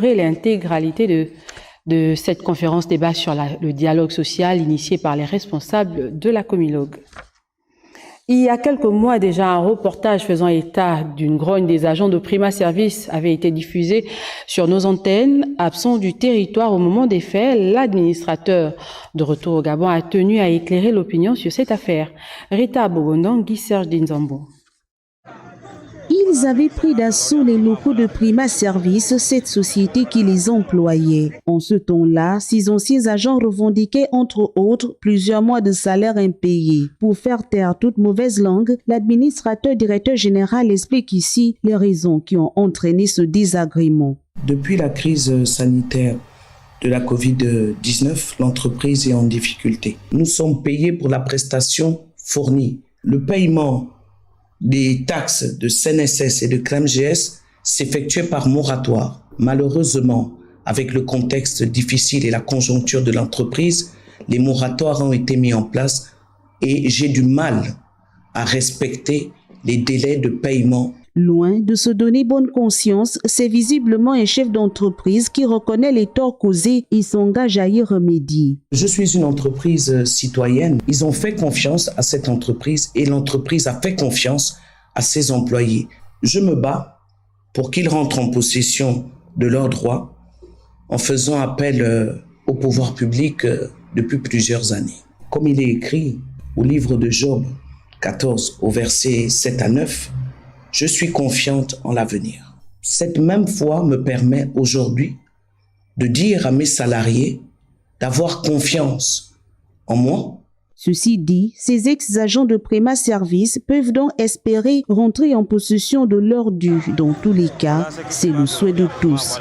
L'intégralité de cette conférence débat sur le dialogue social initié par les responsables de la Comilogue. Il y a quelques mois déjà, un reportage faisant état d'une grogne des agents de Prima Service avait été diffusé sur nos antennes. Absent du territoire au moment des faits, l'administrateur de retour au Gabon a tenu à éclairer l'opinion sur cette affaire. Rita Bogondang, Guy Serge Dinzambo. Ils avaient pris d'assaut les locaux de Prima Service, cette société qui les employait. En ce temps-là, 6 anciens agents revendiquaient entre autres plusieurs mois de salaire impayés. Pour faire taire toute mauvaise langue, l'administrateur directeur général explique ici les raisons qui ont entraîné ce désagrément. Depuis la crise sanitaire de la Covid-19, l'entreprise est en difficulté. Nous sommes payés pour la prestation fournie. Le paiement des taxes de CNSS et de CREMGS s'effectuaient par moratoire. Malheureusement, avec le contexte difficile et la conjoncture de l'entreprise, les moratoires ont été mis en place et j'ai du mal à respecter les délais de paiement. Loin de se donner bonne conscience, c'est visiblement un chef d'entreprise qui reconnaît les torts causés et s'engage à y remédier. Je suis une entreprise citoyenne. Ils ont fait confiance à cette entreprise et l'entreprise a fait confiance à ses employés. Je me bats pour qu'ils rentrent en possession de leurs droits en faisant appel au pouvoir public depuis plusieurs années. Comme il est écrit au livre de Job 14 au verset 7 à 9, je suis confiante en l'avenir. Cette même foi me permet aujourd'hui de dire à mes salariés d'avoir confiance en moi. Ceci dit, ces ex-agents de Prima Service peuvent donc espérer rentrer en possession de leur dû. Dans tous les cas, c'est le souhait de tous.